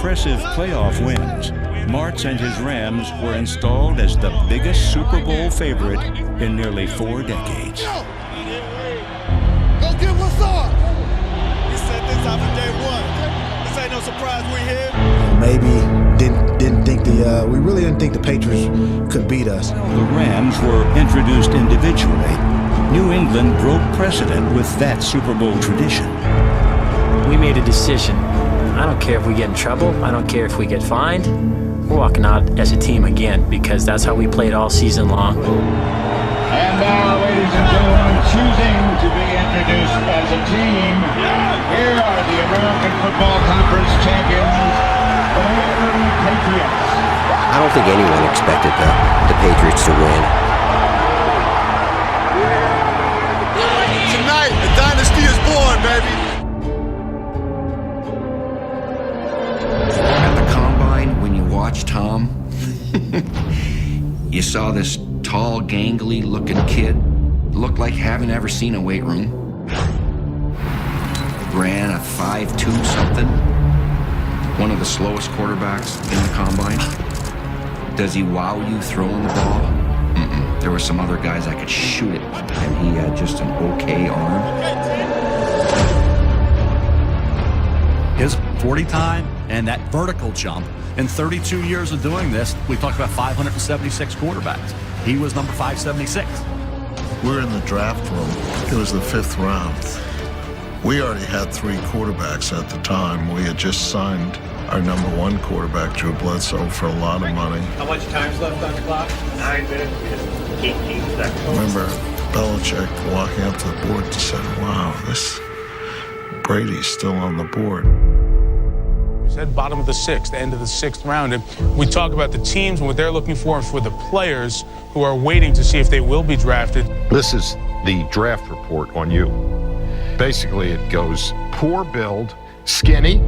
impressive playoff wins, Martz and his Rams were installed as the biggest Super Bowl favorite in nearly 4 decades. Go get what's up! We set this out from day one. This ain't no surprise we're here. Maybe we really didn't think the Patriots could beat us. The Rams were introduced individually. New England broke precedent with that Super Bowl tradition. We made a decision. I don't care if we get in trouble. I don't care if we get fined. We're walking out as a team again because that's how we played all season long. And now, ladies and gentlemen, choosing to be introduced as a team, here are the American Football Conference champions, the New England Patriots. I don't think anyone expected the Patriots to win. Tonight, a dynasty is born, baby. At the combine, when you watch Tom, you saw this tall, gangly looking kid. Looked like having ever seen a weight room. Ran a 5.2 something. One of the slowest quarterbacks in the combine. Does he wow you throwing the ball? There were some other guys that could shoot it, and he had just an okay arm. His 40 time and that vertical jump in 32 years of doing this, we talked about 576 quarterbacks. He was number 576. We're in the draft room. It was the 5th round. We already had 3 quarterbacks at the time. We had just signed our number 1 quarterback, Drew Bledsoe, for a lot of money. How much time's left on the clock? 9 minutes and 18 seconds. I remember Belichick walking up to the board and said, wow, this Brady's still on the board. We said bottom of the 6th, end of the 6th round. And we talk about the teams and what they're looking for and for the players who are waiting to see if they will be drafted. This is the draft report on you. Basically, it goes poor build, skinny,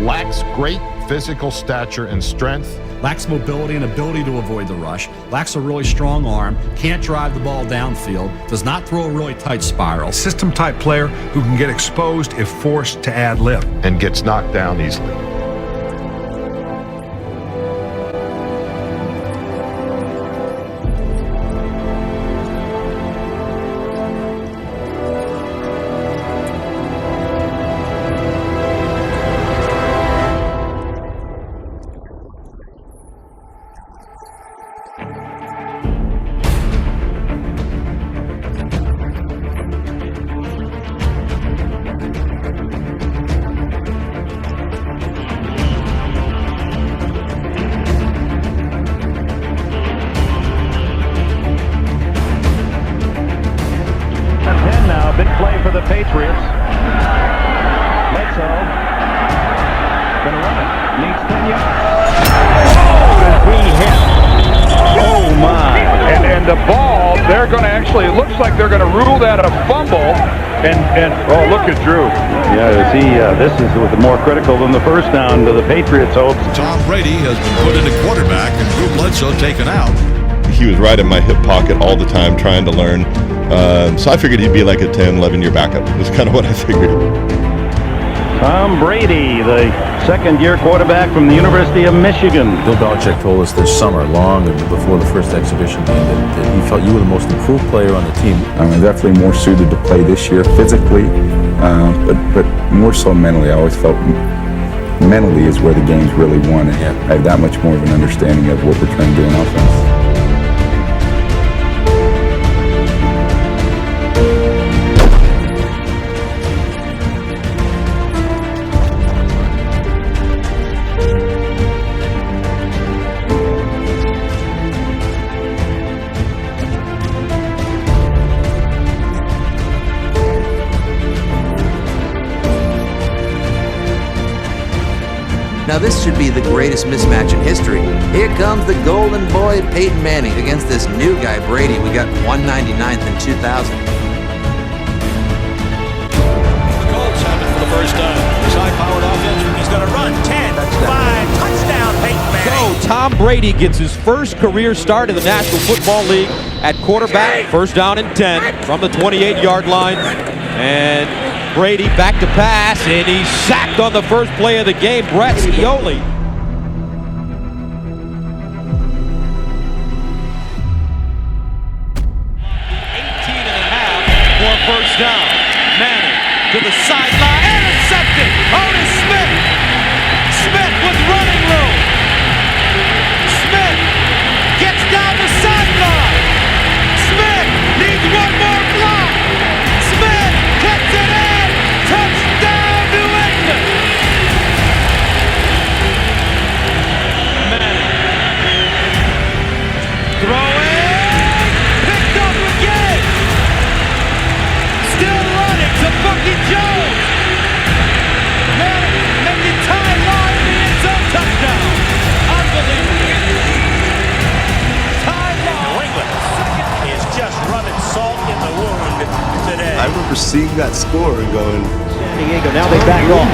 lacks great physical stature and strength, Lacks mobility and ability to avoid the rush, lacks a really strong arm, can't drive the ball downfield, does not throw a really tight spiral. System-type player who can get exposed if forced to ad lib. and gets knocked down easily. Big play for the Patriots. Bledsoe gonna run it. Needs 10 yards. Oh, he hit. Oh my! And the ball, they're going to actually. It looks like they're going to rule that a fumble. And oh, look at Drew. Yeah, this is more critical than the first down to the Patriots' hopes. Tom Brady has been put into quarterback and Drew Bledsoe taken out. He was right in my hip pocket all the time trying to learn. So I figured he'd be like a 10, 11-year backup. That's kind of what I figured. Tom Brady, the second-year quarterback from the University of Michigan. Bill Belichick told us this summer, long before the first exhibition game, that he felt you were the most improved player on the team. I'm definitely more suited to play this year physically, but more so mentally. I always felt mentally is where the game's really won, and I have that much more of an understanding of what we're trying to do in offense. Now this should be the greatest mismatch in history. Here comes the golden boy Peyton Manning against this new guy Brady. We got 199th in 2000. The Colts have it for the first time. This high-powered offense. He's going to run 10, 5, touchdown Peyton Manning. So Tom Brady gets his first career start in the National Football League at quarterback. First down and 10 from the 28-yard line. And Brady back to pass, and he's sacked on the first play of the game. Brett Scioli. 18.5 for a first down. Manning to the sideline, intercepted. Otis Smith. Smith with running room. Smith gets down the sideline. Smith needs one more block. Smith gets it in. Touchdown, New England. Manning throwing, picked up again. Still running to Bucky Jones. Manning making tie line in the end zone, touchdown. Unbelievable. Tie line. New England is just rubbing salt in the wound today. I remember seeing that score and going, San Diego, now they back off.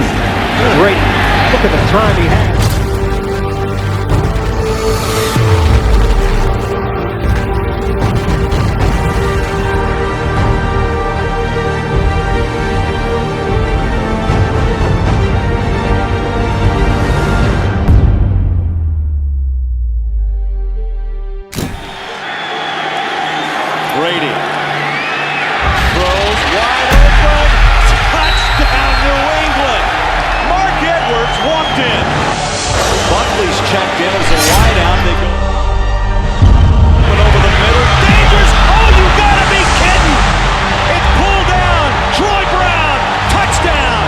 Great. Look at the time he had. Brady throws wide open. Touchdown, New England. Mark Edwards walked in. Buckley's checked in as a wideout. They go over the middle. Dangerous. Oh, you gotta be kidding. It's pulled down. Troy Brown. Touchdown.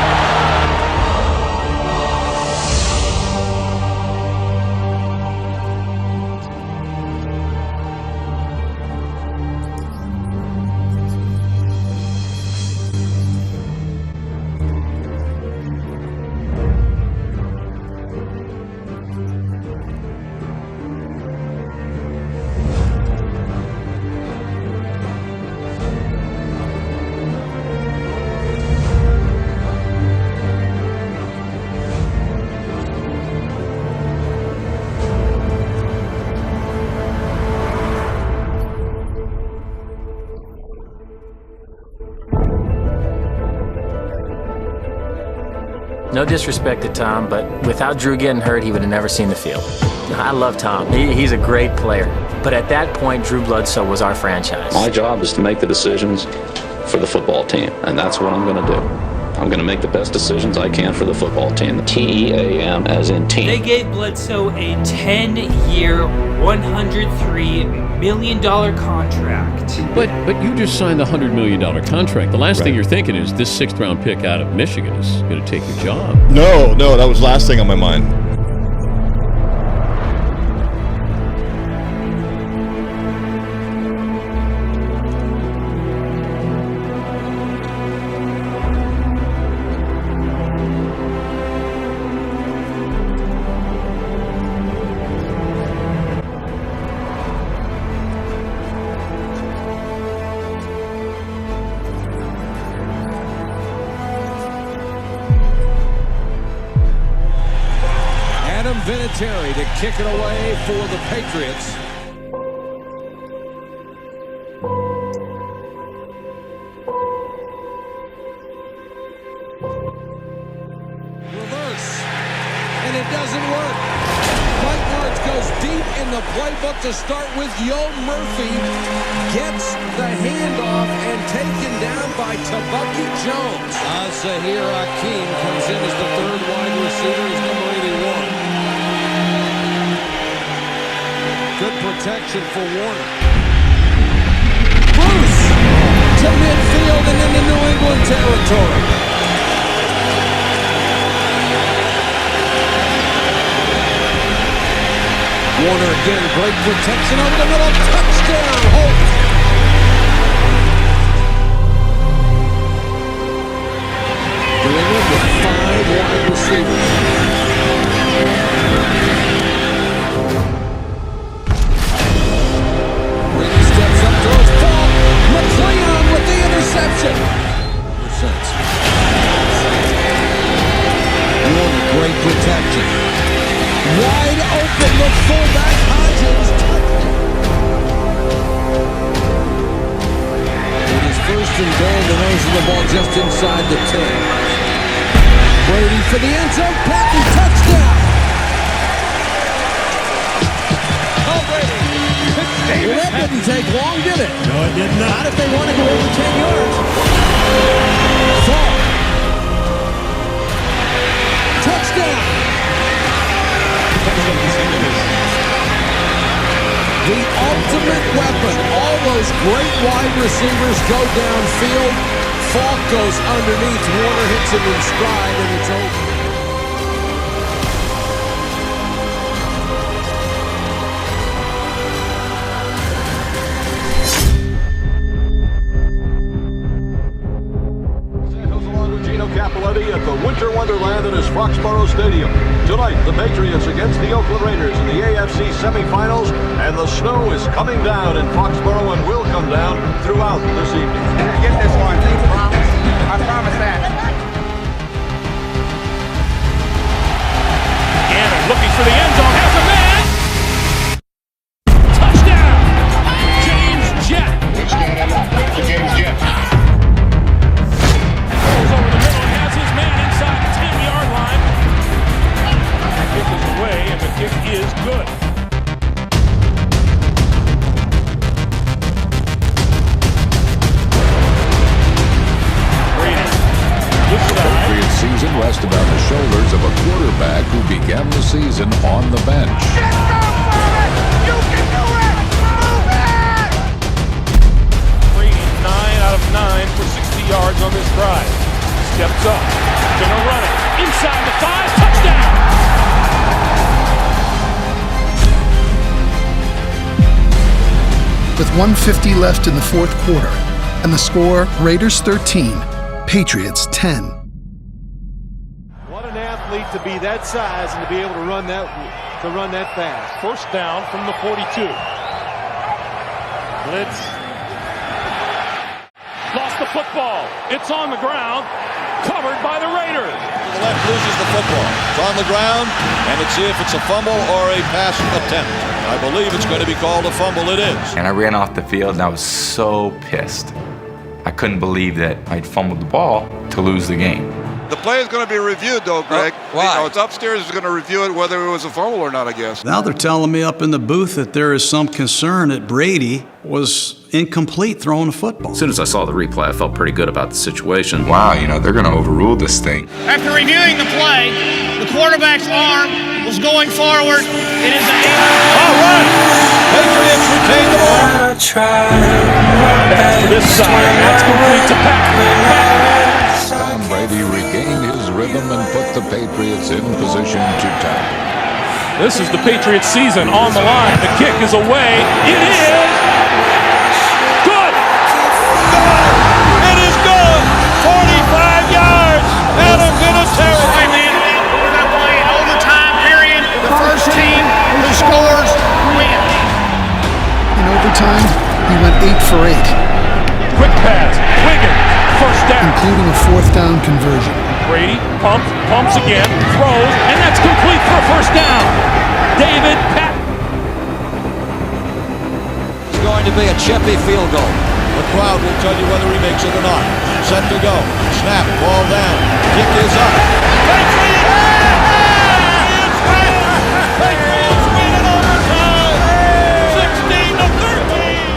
No disrespect to Tom, but without Drew getting hurt, he would have never seen the field. I love Tom. He's a great player. But at that point, Drew Bledsoe was our franchise. My job is to make the decisions for the football team, and that's what I'm going to do. I'm going to make the best decisions I can for the football team. The T-E-A-M as in team. They gave Bledsoe a 10-year, $103 million contract. But you just signed the $100 million contract. The last thing you're thinking is this 6th round pick out of Michigan is going to take your job. No, that was the last thing on my mind. Vinatieri to kick it away for the Patriots. Reverse, and it doesn't work. Mike Martz goes deep in the playbook to start with. Yo Murphy gets the handoff and taken down by Tabucky Jones. Zahir Hakeem comes in as the third wide receiver, is number 81. Good protection for Warner. Bruce to midfield and into New England territory. Warner again, great protection over the middle. Touchdown, Holt. New England with 5 wide receivers. McLeon with the interception. Warner, great protection. Wide open, the fullback Hodgins. ball just inside the 10. Brady for the end zone. Patton, touchdown. Oh, Brady. Well, that didn't take long, did it? No, it did not. Not if they want to go over 10 yards. Fall. Touchdown. The ultimate weapon. All those great wide receivers go downfield. Falk goes underneath. Warner hits him in stride, and it's over. At the Winter Wonderland in his Foxborough Stadium. Tonight, the Patriots against the Oakland Raiders in the AFC semifinals, and the snow is coming down in Foxborough and will come down throughout this evening. Get this one. I promise that. Gannon looking for the end zone, has a man. Touchdown! James Jett. James Jett. Goes over the middle, has his man inside the 10-yard line. The kick is away, and the kick is good. Patriots season rests about the shoulders of a quarterback who began the season on the bench. Brady, 9 out of 9 for 60 yards on this drive. Steps up, gonna run it, inside the 5, touchdown! With 1:50 left in the fourth quarter, and the score, Raiders 13, Patriots 10. What an athlete to be that size and to be able to run that fast. First down from the 42. Blitz. Lost the football. It's on the ground. Covered by the Raiders. The left loses the football. It's on the ground, and let's see if it's a fumble or a pass attempt. I believe it's going to be called a fumble. It is. And I ran off the field, and I was so pissed. I couldn't believe that I'd fumbled the ball to lose the game. The play is going to be reviewed, though, Greg. Why? It's upstairs. It's going to review it whether it was a fumble or not, I guess. Now they're telling me up in the booth that there is some concern that Brady was incomplete throwing the football. As soon as I saw the replay, I felt pretty good about the situation. Wow, they're going to overrule this thing. After reviewing the play, the quarterback's arm was going forward. It is a All right. Patriots retain the ball. Back to this side. That's complete to Pat. Tom Brady regained his rhythm and put the Patriots in position to tap. This is the Patriots season on the line. The kick is away. It is good. It is good. 45 yards out of Vinatieri. We're not playing overtime period. The first team who scores wins. In overtime, he went 8 for 8. Quick pass. Wiggins. First down. Including a fourth down conversion. Brady pumps again, throws, and that's complete for a first down. David Patton. It's going to be a chippy field goal. The crowd will tell you whether he makes it or not. Set to go. Snap. Ball down. Kick is up. Patriots win in overtime. 16-13.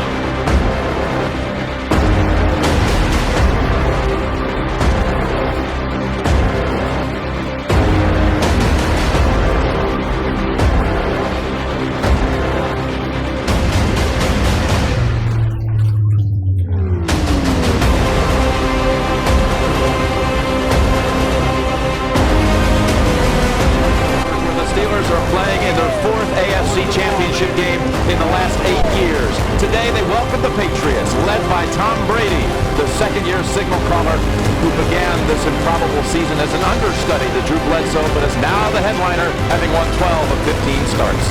championship game in the last 8 years. Today they welcome the Patriots, led by Tom Brady, the second-year signal caller who began this improbable season as an understudy to Drew Bledsoe, but is now the headliner, having won 12 of 15 starts.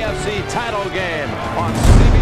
AFC title game on CBS.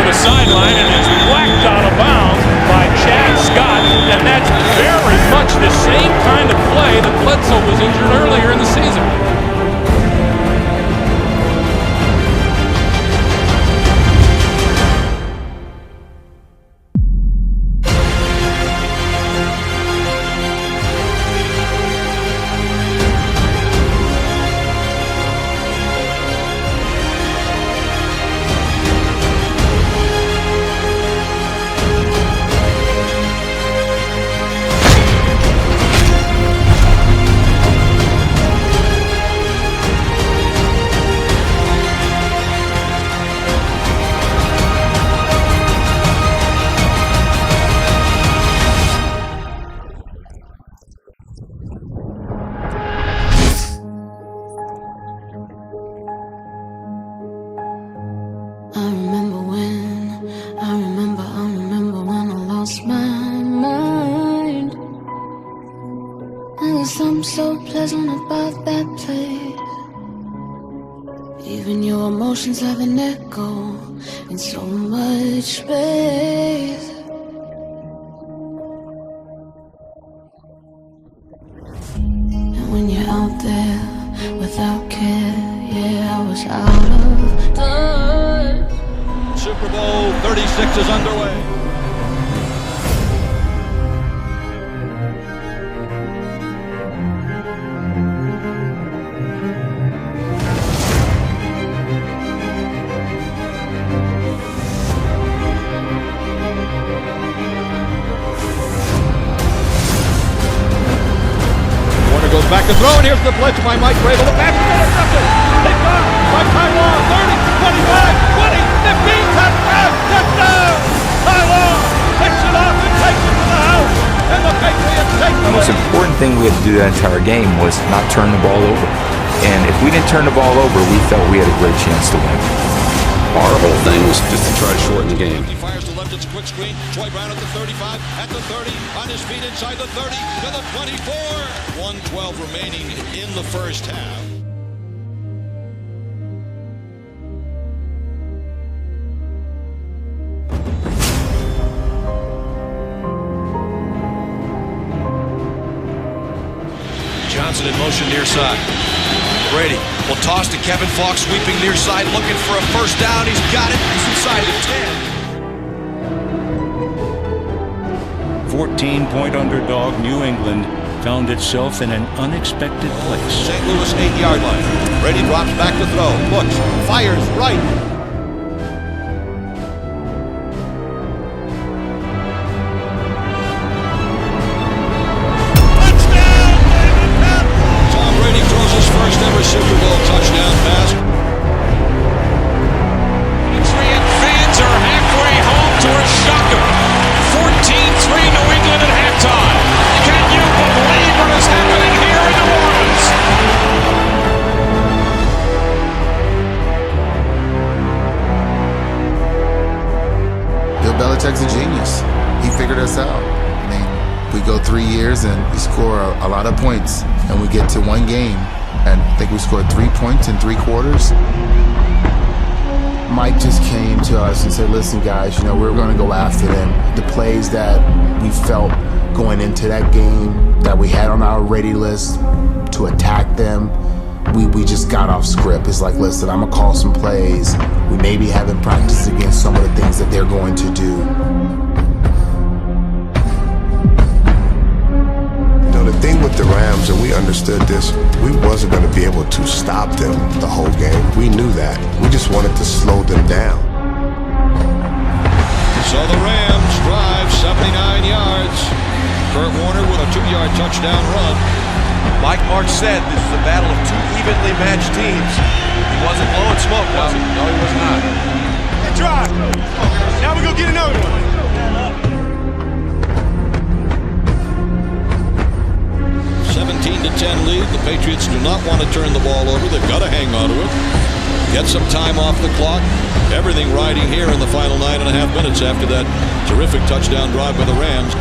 Sideline and is whacked out of bounds by Chad Scott, and that's very much the same kind of play that Bledsoe was injured earlier in the season. Something so pleasant about that place. Even your emotions have an echo in so much space. And when you're out there without care, yeah, I was out of touch. Super Bowl 36 is underway. Goes back to throw, and here's the blitz by Mike Brady. The pass is intercepted. Picked up by Taiwan. 30, 25, 20, 15, touchdown, touchdown. Taiwan picks it up and takes it to the house. And the Patriots take the The most important thing we had to do that entire game was not turn the ball over. And if we didn't turn the ball over, we felt we had a great chance to win. Our whole thing was just to try to shorten the game. He fires to left, it's a quick screen. Troy Brown at the 35, at the 30, on his feet inside the 30, to the 24. 1:12 remaining in the first half. Johnson in motion near side. Brady will toss to Kevin Falk, sweeping near side, looking for a first down. He's got it. He's inside the 10. 14-point underdog New England found itself in an unexpected place. St. Louis 8-yard line. Brady drops back to throw. Looks, fires right. First ever Super Bowl touchdown pass. Fans are halfway home to a shocker. 14-3 New England at halftime. Can you believe what is happening here in New Orleans? Bill Belichick's a genius. He figured us out. I mean, we go 3 years and we score a lot of points, and we get to one game. And I think we scored 3 points in 3 quarters. Mike just came to us and said, listen guys, we're going to go after them. The plays that we felt going into that game that we had on our ready list to attack them, we just got off script. It's like, listen, I'm going to call some plays. We maybe haven't practiced against some of the things that they're going to do. The thing with the Rams, and we understood this, we wasn't going to be able to stop them the whole game. We knew that. We just wanted to slow them down. So the Rams drive 79 yards. Kurt Warner with a 2-yard touchdown run. Mike March said this is a battle of two evenly matched teams. He wasn't blowing smoke, was he? No, he was not. Good drive. Now we go get another one. 17-10 lead. The Patriots do not want to turn the ball over. They've got to hang on to it. Get some time off the clock. Everything riding here in the final 9.5 minutes after that terrific touchdown drive by the Rams.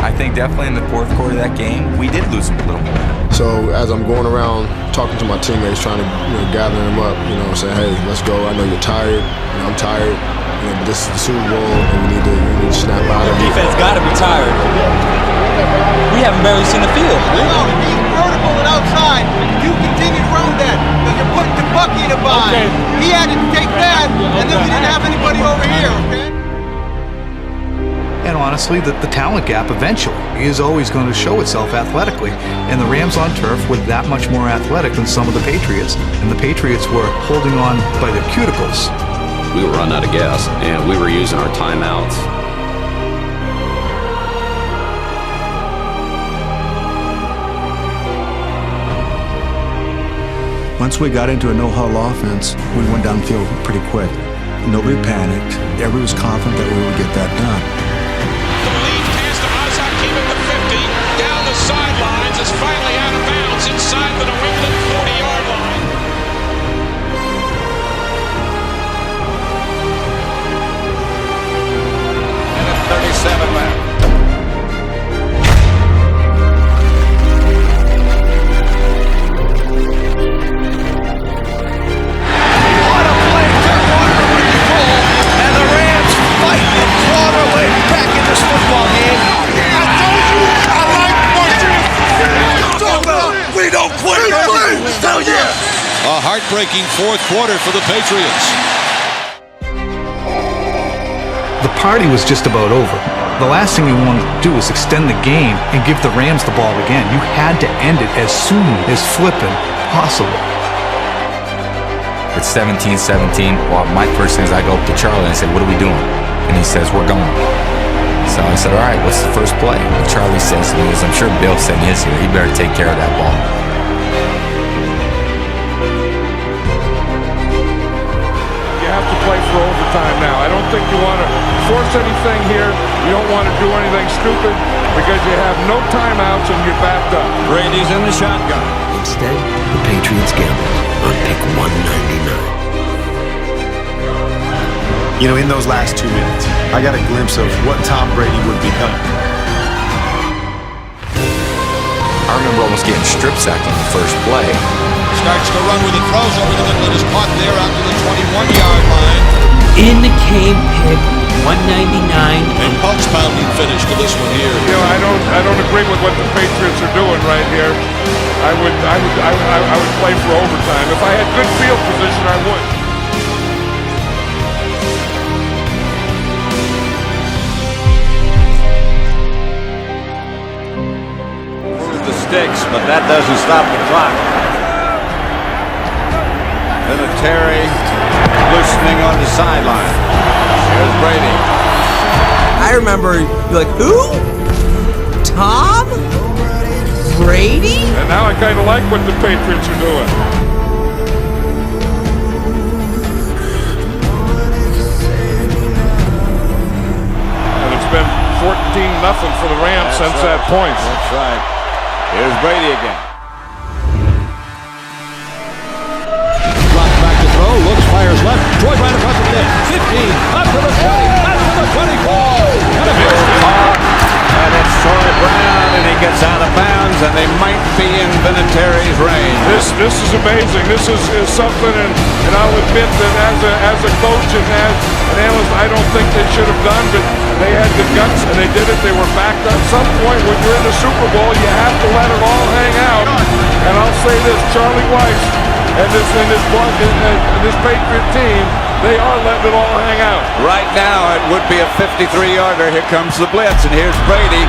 I think definitely in the fourth quarter of that game, we did lose him a little bit. So as I'm going around talking to my teammates, trying to gather them up, saying, hey, let's go. I know you're tired. I'm tired. But this is the Super Bowl, and we need to snap out of it. Defense got to be tired. We haven't barely seen the field. No, he's vertical and outside. You continue to run that, but you're putting the Bucky in a bind. Okay. He had to take that, and then we didn't have anybody over here, okay? And honestly, the talent gap eventually is always going to show itself athletically. And the Rams on turf were that much more athletic than some of the Patriots. And the Patriots were holding on by their cuticles. We were running out of gas, and we were using our timeouts. Once we got into a no-huddle offense, we went downfield pretty quick. Nobody panicked. Everybody was confident that we would get that done. The lead pass to Hakeem at the 50, down the sidelines, is finally out of bounds inside the New England 40-yard line. And 37 left. A heartbreaking fourth quarter for the Patriots. The party was just about over. The last thing you wanted to do was extend the game and give the Rams the ball again. You had to end it as soon as flippin' possible. It's 17-17. Well, my first thing is I go up to Charlie and I say, what are we doing? And he says, we're going. So I said, all right, what's the first play? And Charlie says to me, as I'm sure Bill said in his here, he better take care of that ball. You have to play for overtime now. I don't think you want to force anything here. You don't want to do anything stupid because you have no timeouts and you're backed up. Brady's in the shotgun. Instead, the Patriots gambled on pick 199. In those last 2 minutes, I got a glimpse of what Tom Brady would become. I remember almost getting strip sacked on the first play. Starts to run with it, throws over the middle, and is caught there out to the 21-yard line. In came pick 199. A pulse-pounding finish to this one here. I don't agree with what the Patriots are doing right here. I would play for overtime. If I had good field position, I would. But that doesn't stop the clock. Vinatieri loosening on the sideline. Here's Brady. I remember, you're like, who? Tom? Brady? And now I kind of like what the Patriots are doing. And it's been 14-0 for the Rams since that point. That's right. Here's Brady again. Drops back to throw, looks, fires left. Troy right across the 10, 15, up to the 20, up to the 24. And a big And it's Troy Brown, and he gets out of bounds, and they might be in Vinatieri's range. This is amazing. This is something, and I'll admit that as a coach and as an analyst, I don't think they should have done, but they had the guts and they did it. They were backed up. At some point when you're in the Super Bowl, you have to let it all hang out. And I'll say this, Charlie Weiss and this Patriot team, they are letting it all hang out. Right now, it would be a 53-yarder. Here comes the blitz, and here's Brady.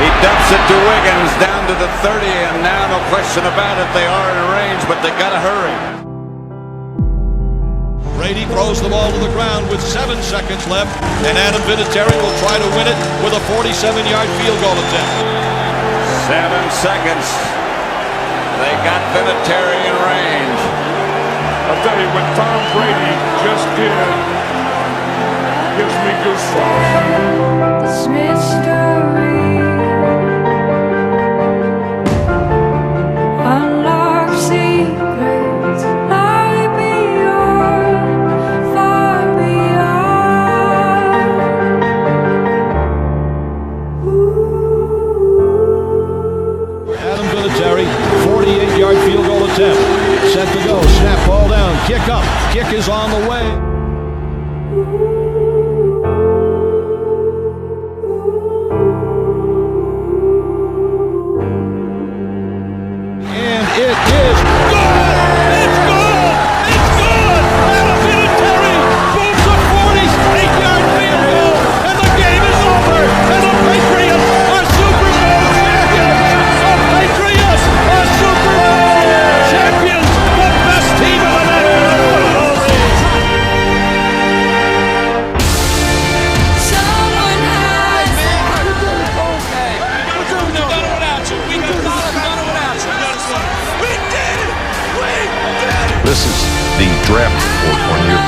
He dumps it to Wiggins down to the 30, and now no question about it, they are in range, but they got to hurry. Brady throws the ball to the ground with 7 seconds left, and Adam Vinatieri will try to win it with a 47-yard field goal attempt. 7 seconds. They got Vinatieri in range. I'll tell you, what Tom Brady just did gives me goosebumps. This mystery unlock secrets lie beyond, far beyond. Adam Vinatieri, 48-yard field goal attempt. Set to go. Snap, ball down. Kick up. Kick is on the way. And it is good! It's good! It's good! Adam Vinatieri booms a 48-yard field goal, and the game is over, and the Patriots are Super Bowl champions! The Patriots are Super Bowl champions! The best team in the National Football League! Someone has This is the draft report on you.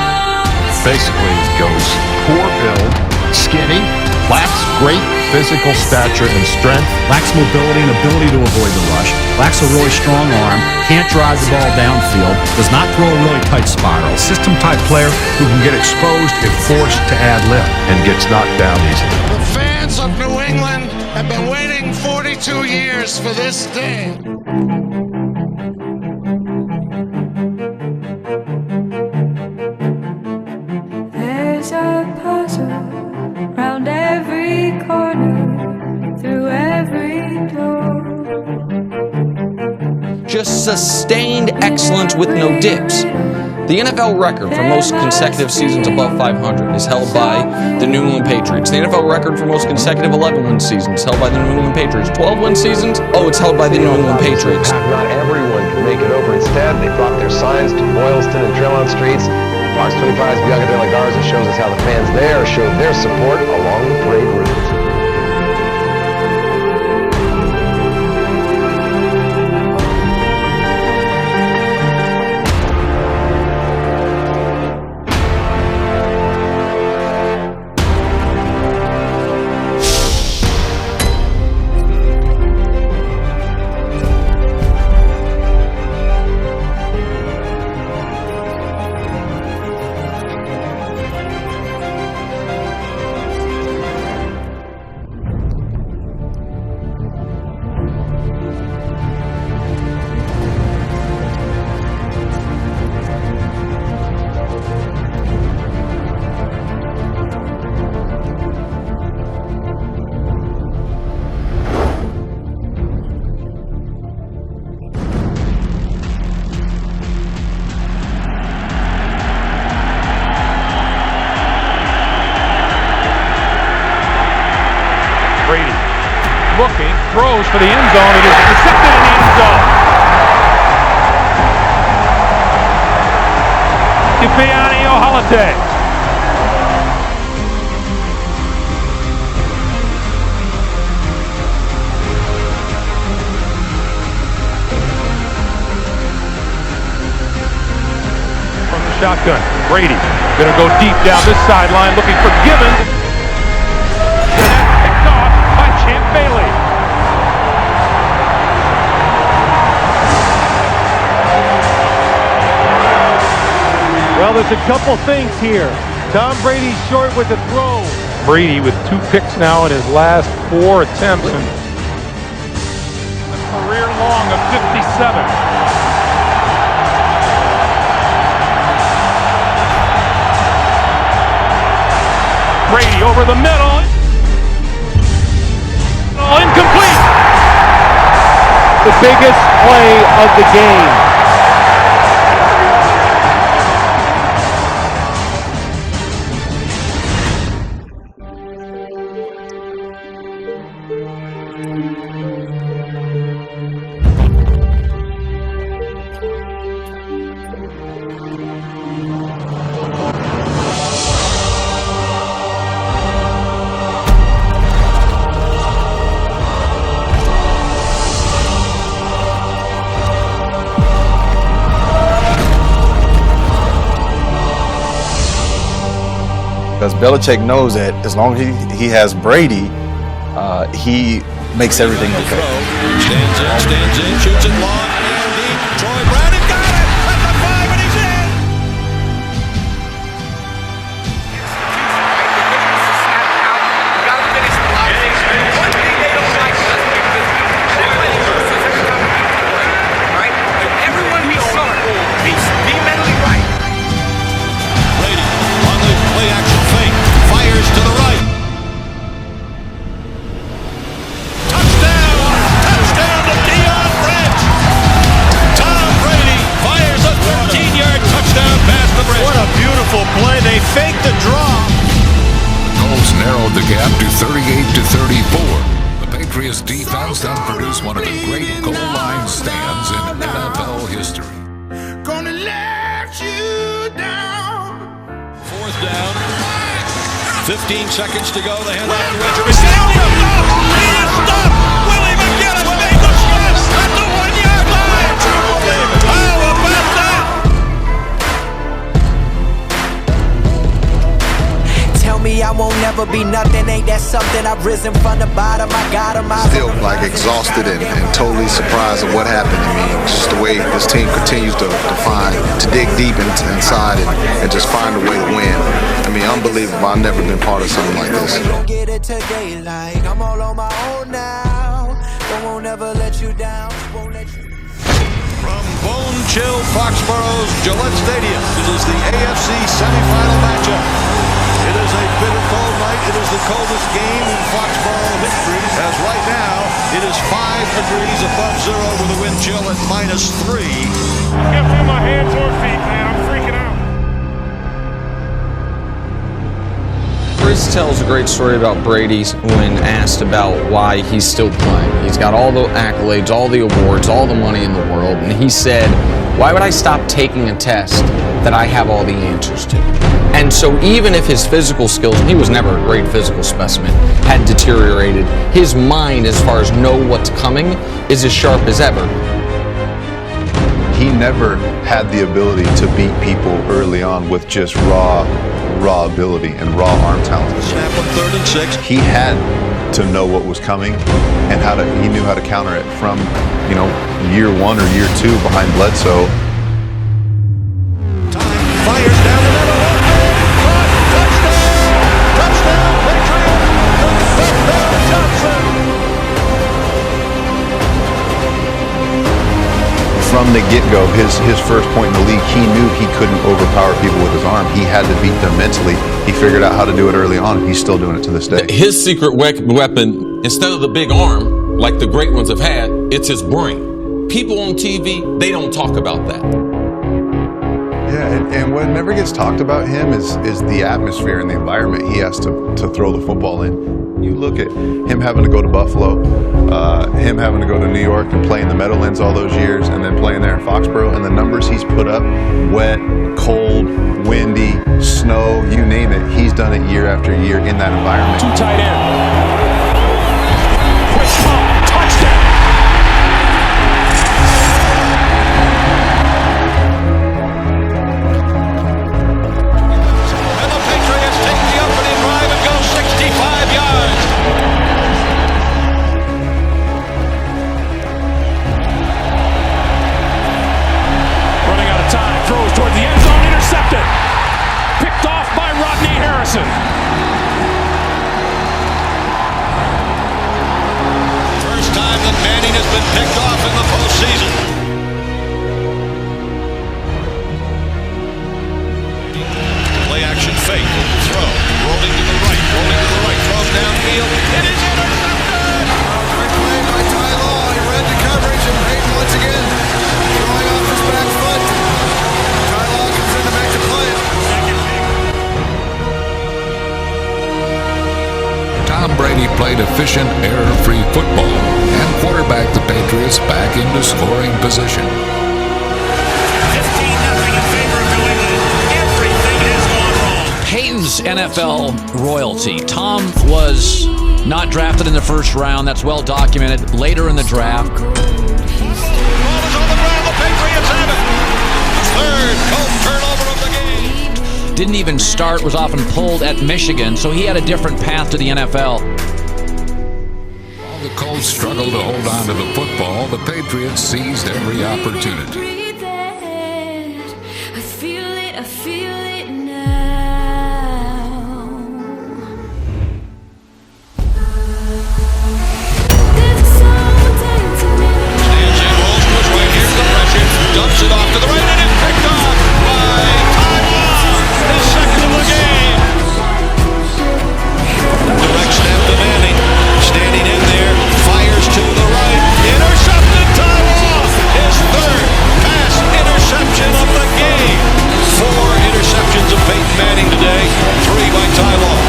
Basically, it goes poor build, skinny, lacks great physical stature and strength, lacks mobility and ability to avoid the rush, lacks a really strong arm, can't drive the ball downfield, does not throw a really tight spiral. System-type player who can get exposed if forced to ad lib and gets knocked down easily. The fans of New England have been waiting 42 years for this day. There's a puzzle round every corner, through every door. Just sustained excellence with no dips. The NFL record for most consecutive seasons above 500 is held by the New England Patriots. The NFL record for most consecutive 11-win seasons held by the New England Patriots. 12-win seasons? Oh, it's held by the New England Patriots. Not everyone can make it over. Instead, they brought their signs to Boylston and Tremont Streets. Fox 25's Bianca De La Garza shows us how the fans there showed their support along the parade route. Brady looking, throws for the end zone. It is intercepted in the end zone. Ifeanyi Ohalate. From the shotgun, Brady going to go deep down this sideline, looking for Gibbons. Bailey. Well, there's a couple things here. Tom Brady short with the throw. Brady with 2 picks now in his last 4 attempts. And a career long of 57. Brady over the middle. Incomplete. The biggest play of the game. because Belichick knows that as long as he has Brady, he makes everything okay. Stands in, shoots it long and deep. Troy Brown got it at the 5 and he's in. One thing they don't like us because they're playing versus everybody. Right? Everyone be smart. Be mentally right. Brady on the play action fake. Fires to the right. Touchdown to Deion Branch. Tom Brady fires a 13-yard touchdown past the bridge. What a beautiful play. They faked the draw. Colts narrowed the gap to 38-34. The Patriots defense then produced one of the great goal line stands in NFL history. Gonna let you down. 4th down. 15 seconds to go. The handoff to Richard. He is stopped. Willie McGinnis made the stop at the 1-yard line. How about that? Tell me I won't never be nothing. Ain't that something? I've risen from the bottom. I got him. Still like exhausted and totally surprised at what happened. I mean, just the way this team continues to dig deep inside and just find a way to win. I mean, unbelievable. I've never been part of something like this. Get it today, like I'm all on my own now. Won't ever let you down. Won't let you. From bone-chilled Foxborough's Gillette Stadium, it is the AFC semifinal matchup. It is a bitter cold night. It is the coldest game in Foxborough history, as right now it is 5 degrees above zero with a wind chill at -3. I can't feel my hands or feet, man. I'm freaking out. Chris tells a great story about Brady when asked about why he's still playing. He's got all the accolades, all the awards, all the money in the world, and he said, why would I stop taking a test that I have all the answers to? And so even if his physical skills, and he was never a great physical specimen, had deteriorated, his mind as far as know what's coming is as sharp as ever. He never had the ability to beat people early on with just raw ability and raw arm talent. Snap on 3rd and 6. He had to know what was coming and he knew how to counter it from, year 1 or year 2 behind Bledsoe. Fires down the middle. Touchdown, Patriots. Johnson. From the get-go, his first point in the league, he knew he couldn't overpower people with his arm. He had to beat them mentally. He figured out how to do it early on, and he's still doing it to this day. His secret weapon, instead of the big arm, like the great ones have had, it's his brain. People on TV, they don't talk about that. Yeah, and what never gets talked about him is the atmosphere and the environment he has to throw the football in. You look at him having to go to Buffalo, him having to go to New York and play in the Meadowlands all those years, and then playing there in Foxborough, and the numbers he's put up, wet, cold, windy, snow, you name it, he's done it year after year in that environment. 2 tight end. Quick ball, touchdown. And the Patriots take the opening drive and go 65 yards. Running out of time, throws toward the end zone, intercepted. Picked off by Rodney Harrison. First time that Manning has been picked off in the postseason. Play action fake, throw, rolling to the right, throws downfield. It is intercepted! Great play by Ty Law. He read the coverage and Peyton once again throwing off his back foot. Ty Law comes in to make the play. Tom Brady played efficient, error-free football and quarterbacked the Patriots back into scoring position. 15-0 in favor of New England. Everything has gone wrong. Peyton's NFL royalty. Tom was not drafted in the first round. That's well documented. Later in the draft. Ball is on the ground. The Patriots have it. Third Colts turnover of the game. didn't even start, was often pulled at Michigan, so he had a different path to the NFL. While the Colts struggled to hold on to the football, the Patriots seized every opportunity. I feel it now. Stands in, rolls to his right, here's the pressure, dumps it off to the right, and it's picked off by Taiwan, his second of the game. Direct snap to Manning, standing in there, fires to the right, intercepted Taiwan, his third pass interception of the game. 4 interceptions of Peyton Manning today, 3 by Taiwan.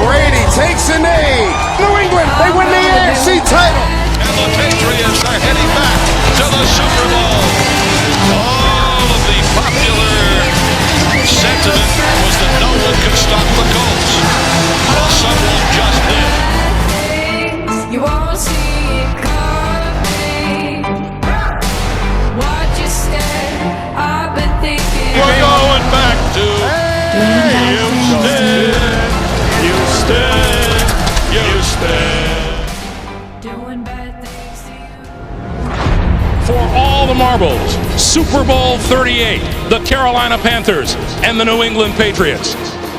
Brady takes a knee. New England, they win the AFC title. And the Patriots are heading back to the Super Bowl. All of the popular sentiment was that no one could stop the Colts. Well, someone just did. You won't see it coming. Watch your step. I've been thinking. We're going back to Houston. Doing bad things to you. For all the marbles, Super Bowl 38, the Carolina Panthers and the New England Patriots.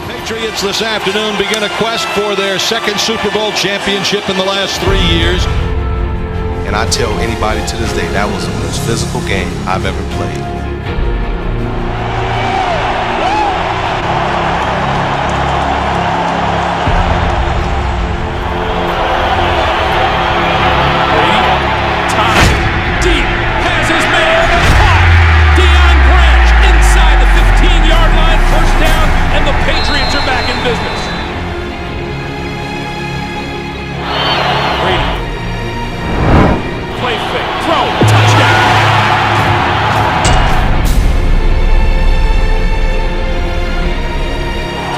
Patriots this afternoon begin a quest for their second Super Bowl championship in the last 3 years. And I tell anybody to this day, that was the most physical game I've ever played. The Patriots are back in business. Brady. Play fake. Throw. Touchdown.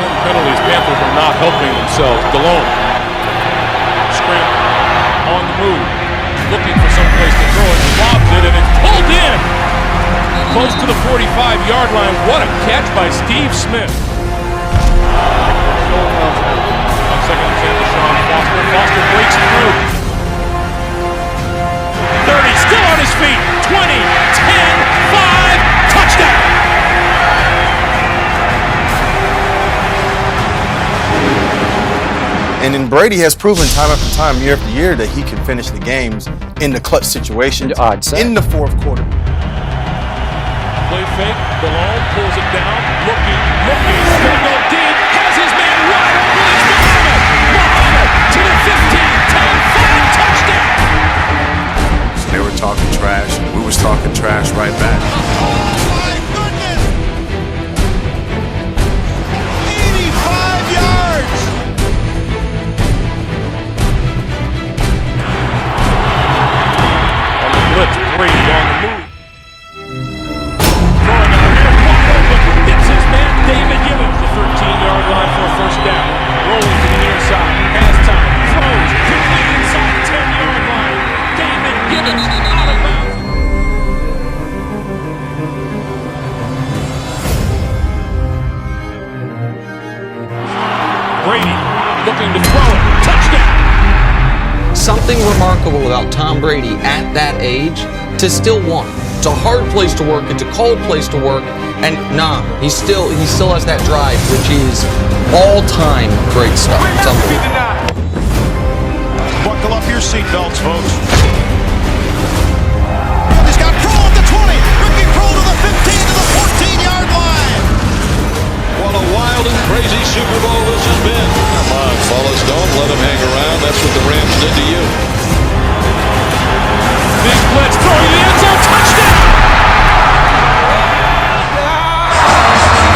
Ten penalties. Panthers are not helping themselves. Delhomme. Scramble. On the move. Looking for some place to throw it. Lobs it and it's pulled in. Close to the 45-yard line. What a catch by Steve Smith. On second attempt, Sean Foster. Foster breaks through. 30, still on his feet. 20, 10, 5, touchdown. And then Brady has proven time after time, year after year, that he can finish the games in the clutch situations in the fourth quarter. Play fake. Delhomme pulls it down. Looking. Gonna go deep. Has his man wide open. It's Muhammad to the 15, 10, 5, touchdown. They were talking trash. We was talking trash right back. Oh my goodness! 85 yards! On the blitz, Brady on the move. David Gibbons, the 13-yard line for a first down. Rolling to the near side. Has time. Throws. Quickly inside the 10-yard line. David Gibbons out of bounds. Brady looking to throw it. Touchdown. Something remarkable about Tom Brady at that age to still want. It's a hard place to work. It's a cold place to work. And he still has that drive, which is all-time great stuff. It's unbelievable. Buckle up your seatbelts, folks. He's got Kroll at the 20. Ricky Kroll to the 15 to the 14-yard line. What a wild and crazy Super Bowl this has been. Come on, fellas, don't let him hang around. That's what the Rams did to you. Big blitz, throwing the end zone, touchdown!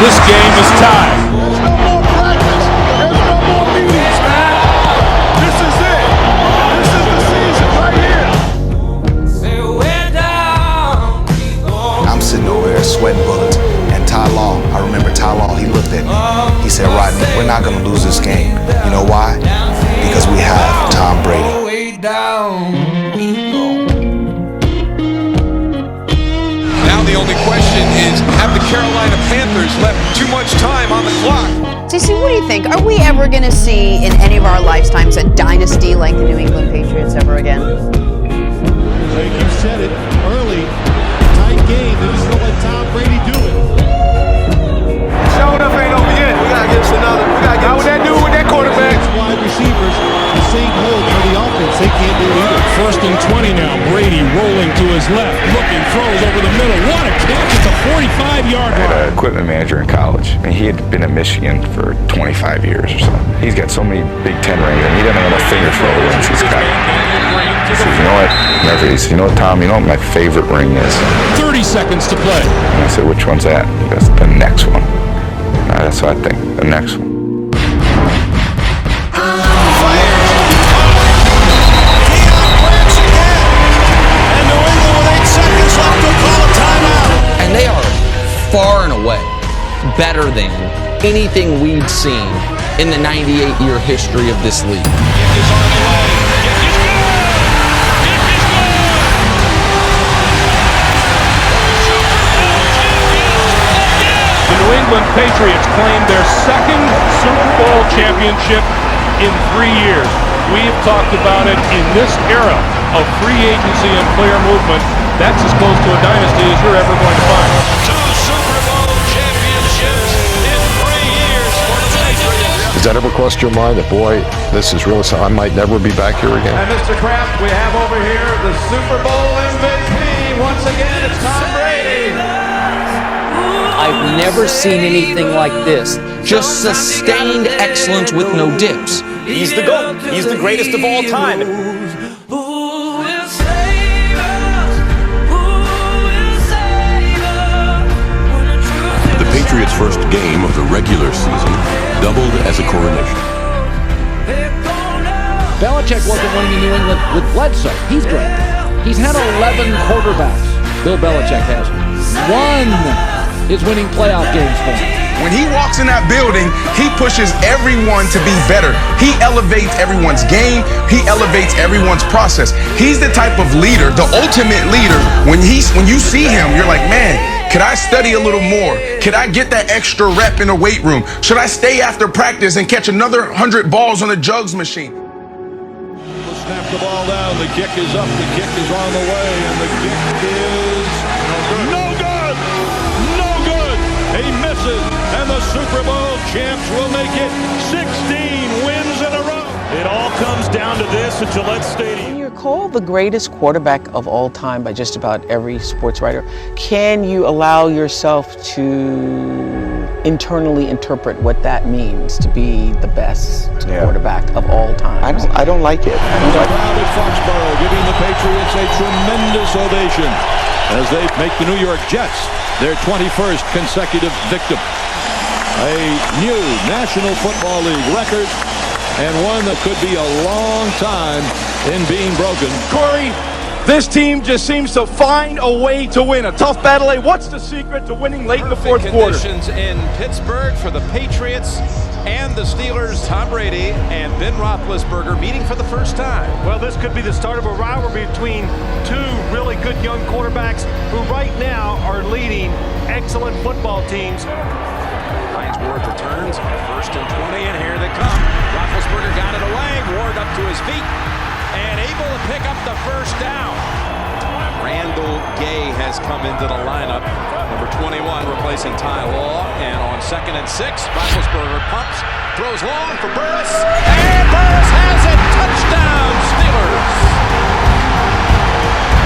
This game is tied. There's no more practice. There's no more meetings, man. This is it. This is the season right here. I'm sitting over there sweating bullets. And Ty Law, I remember Ty Law, he looked at me. He said, Rodney, we're not going to lose this game. You know why? Because we have Tom Brady. Now the only question is, have the Carolina Panthers Packers left too much time on the clock. JC, what do you think? Are we ever going to see in any of our lifetimes a dynasty like the New England Patriots ever again? Like you said it early, tight game. They're just going to let Tom Brady do it. Showing up ain't over yet. We got to get us another. We got to get what that dude with that quarterback. Wide receivers, the same hold for the offense. They can't do it either. 1st and 20 now. Brady rolling to his left, looking, throws over the middle. What a catch at the 45-yard line. I had an equipment manager in college. I mean, he had been at Michigan for 25 years or so. He's got so many Big Ten rings, and he doesn't know what fingers for all the rings he's got. He says, you know what? He said, you know what, Tom? You know what my favorite ring is? 30 seconds to play. And I said, which one's that? He goes, the next one. That's what I think. The next one. And they are far and away better than anything we'd seen in the 98-year history of this league. The New England Patriots claimed their 2nd Super Bowl championship in 3 years. We've talked about it in this era of free agency and player movement. That's as close to a dynasty as you're ever going to find. 2 Super Bowl championships in 3 years for the Patriots. Does that ever cross your mind that, boy, this is really something, I might never be back here again? And Mr. Kraft, we have over here the Super Bowl MVP. Once again, it's Tom Brady. I've never seen anything like this. Just sustained excellence with no dips. He's the GOAT. He's the greatest of all time. The Patriots' first game of the regular season doubled as a coronation. Belichick wasn't winning in New England with Bledsoe. He's great. He's had 11 quarterbacks. Bill Belichick has. 1 is winning playoff games for him. When he walks in that building, he pushes everyone to be better. He elevates everyone's game. He elevates everyone's process. He's the type of leader, the ultimate leader. When you see him, you're like, man, could I study a little more? Could I get that extra rep in the weight room? Should I stay after practice and catch another 100 balls on the jugs machine? We'll snap the ball down. The kick is up. The kick is on the way. And the kick is no good. No good. He misses. And the Super Bowl champs will make it 16 wins in a row. It all comes down to this at Gillette Stadium. When you're called the greatest quarterback of all time by just about every sports writer, can you allow yourself to internally interpret what that means to be the best quarterback of all time? I don't like it. The crowd at Foxborough giving the Patriots a tremendous ovation as they make the New York Jets their 21st consecutive victim. A new National Football League record, and one that could be a long time in being broken. Corey, this team just seems to find a way to win. A tough battle. What's the secret to winning late in the fourth quarter? Conditions in Pittsburgh for the Patriots and the Steelers. Tom Brady and Ben Roethlisberger meeting for the first time. Well, this could be the start of a rivalry between 2 really good young quarterbacks who right now are leading excellent football teams. Ward returns, 1st and 20, and here they come. Roethlisberger got it away, Ward up to his feet, and able to pick up the first down. Randall Gay has come into the lineup, number 21, replacing Ty Law, and on 2nd and 6, Roethlisberger pumps, throws long for Burris, and Burris has it, touchdown Steelers!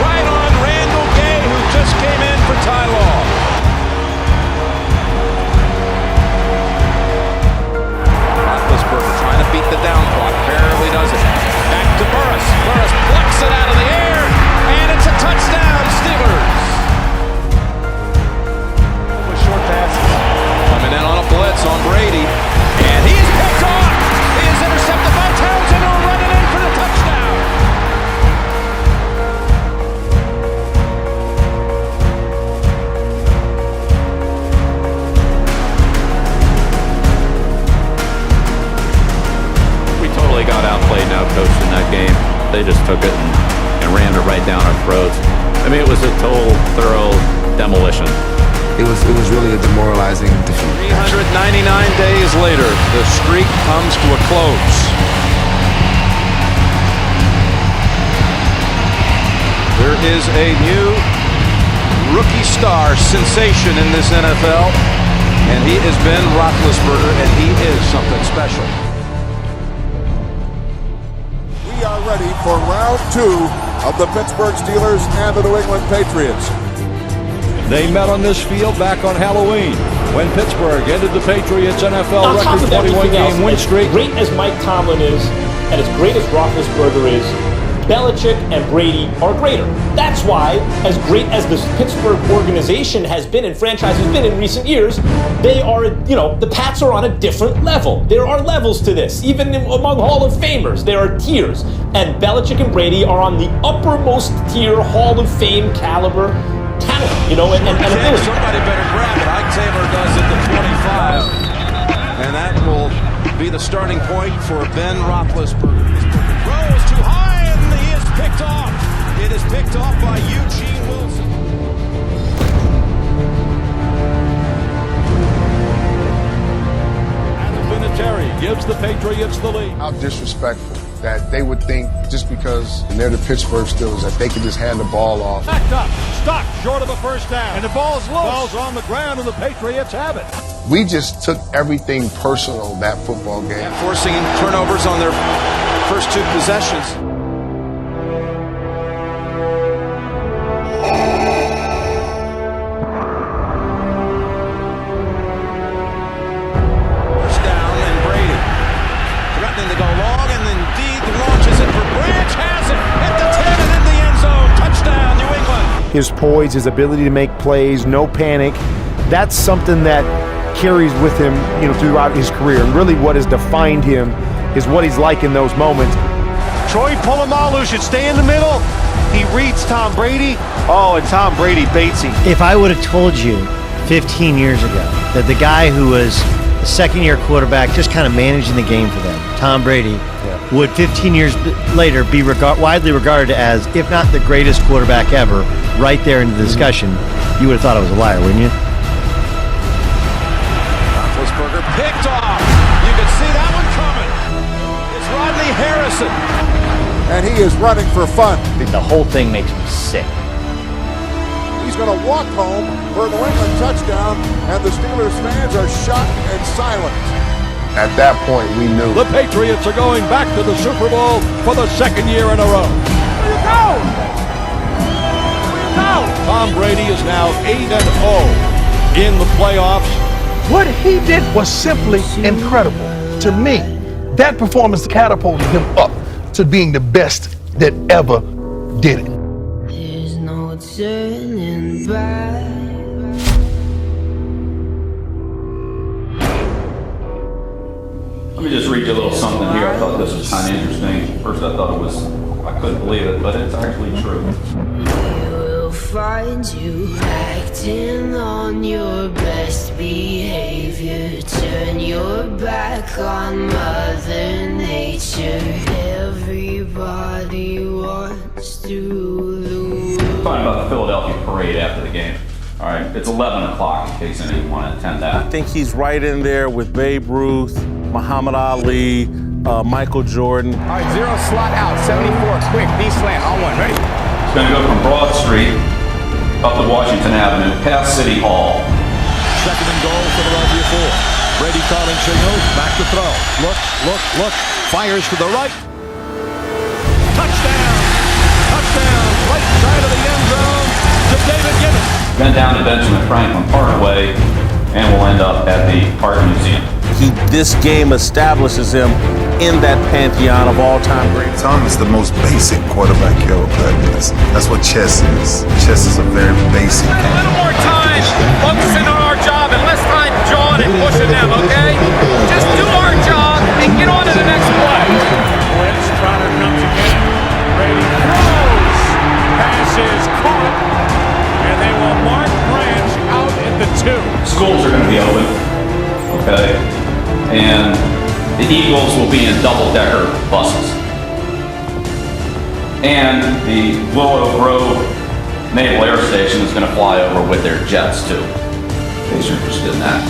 Right on Randall Gay, who just came in for Ty Law. Trying to beat the down clock, barely does it. Back to Burris. Burris plucks it out of the air, and it's a touchdown, Steelers. With short passes. Coming in on a blitz on Brady, and he is picked off. He is intercepted by Townsend, who will run it in for the touchdown. Got outplayed and outcoached in that game. They just took it and rammed it right down our throats. I mean, it was a total, thorough demolition. it was really a demoralizing defeat. 399 days later, the streak comes to a close. There is a new rookie star sensation in this NFL, and he is Ben Roethlisberger, and he is something special. We are ready for round 2 of the Pittsburgh Steelers and the New England Patriots. They met on this field back on Halloween when Pittsburgh ended the Patriots' NFL record 21-game win streak. As great as Mike Tomlin is, and as great as Roethlisberger is, Belichick and Brady are greater. That's why, as great as this Pittsburgh organization has been and franchise has been in recent years, they are, the Pats are on a different level. There are levels to this. Even among Hall of Famers, there are tiers. And Belichick and Brady are on the uppermost tier Hall of Fame caliber talent, and ability. Somebody better grab it. Ike Taylor does it to 25. And that will be the starting point for Ben Roethlisberger. Throws too high, and he is picked off. It is picked off by Eugene Wilson. And Vinatieri gives the Patriots the lead. How disrespectful that they would think just because they're the Pittsburgh Steelers that they could just hand the ball off. Backed up, stopped short of a first down. And the ball's loose. Ball's on the ground, and the Patriots have it. We just took everything personal that football game. And forcing turnovers on their first 2 possessions. First down, and Brady threatening to go long, and indeed launches it for Branch, has it at the 10 and in the end zone. Touchdown, New England. His poise, his ability to make plays, no panic, that's something that carries with him, throughout his career. And really what has defined him is what he's like in those moments. Troy Polamalu should stay in the middle. He reads Tom Brady. Oh, and Tom Brady baits him. If I would have told you 15 years ago that the guy who was a second-year quarterback just kind of managing the game for them, Tom Brady, would 15 years later be widely regarded as, if not the greatest quarterback ever, right there in the discussion, you would have thought I was a liar, wouldn't you? Roethlisberger picked off. You could see that one coming. It's Rodney Harrison. And he is running for fun. The whole thing makes me sick. He's going to walk home for a New England touchdown, and the Steelers fans are shocked and silent. At that point, we knew. The Patriots are going back to the Super Bowl for the 2nd year in a row. Where you go? Where you go? Tom Brady is now 8-0 in the playoffs. What he did was simply incredible. To me, that performance catapulted him up to being the best that ever did it. There's no turning back. Let me just read you a little something here. I thought this was kind of interesting. First I thought I couldn't believe it, but it's actually true. We'll find you acting on your best behavior. Turn your back on Mother Nature. Everybody wants to lose. Talking about the Philadelphia parade after the game. All right, it's 11 o'clock in case anyone want to attend that. I think he's right in there with Babe Ruth, Muhammad Ali, Michael Jordan. All right, 0 slot out, 74, quick, D-slant, on 1, ready? It's going to go from Broad Street up to Washington Avenue, past City Hall. 2nd and goal, Philadelphia 4. Brady calling signals, back to throw. Look, fires to the right. Touchdown! Right side of the end zone to David Gibbons. Then down to Benjamin Franklin Parkway, and we'll end up at the Art Museum. This game establishes him in that pantheon of all-time greats. Tom is the most basic quarterback you ever played against. That's what chess is. Chess is a very basic game. A little more time focusing on our job and less time jawing and pushing them, okay? Just do our job and get on to the next play. Blitz, Trotter comes again. Brady throws. Pass is caught. And they will mark Branch out at the 2. Schools are going to be open, okay? And the Eagles will be in double-decker buses. And the Willow Grove Naval Air Station is going to fly over with their jets, too. Pacers are interested in that.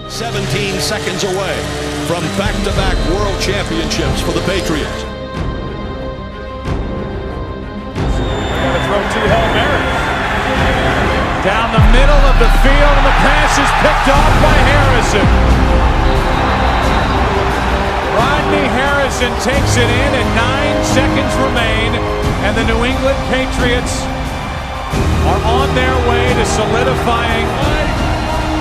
17 seconds away from back-to-back world championships for the Patriots. Got to throw two Hail Marys. Down the middle of the field, and the pass is picked off by Harrison. Rodney Harrison takes it in, and 9 seconds remain, and the New England Patriots are on their way to solidifying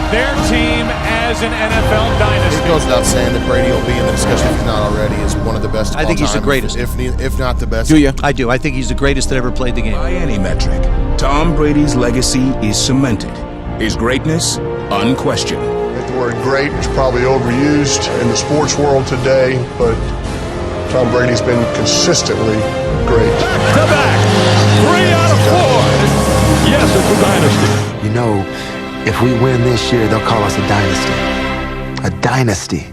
their team as an NFL dynasty. It goes without saying that Brady will be in the discussion, if he's not already, is one of the best of I think all he's the time, greatest. if not the best. Do you? I do. I think he's the greatest that ever played the game. By any metric, Tom Brady's legacy is cemented. His greatness, unquestioned. I think the word great is probably overused in the sports world today, but Tom Brady's been consistently great. Back-to-back, 3 out of 4. Yes, it's a dynasty. You know, if we win this year, they'll call us a dynasty. A dynasty.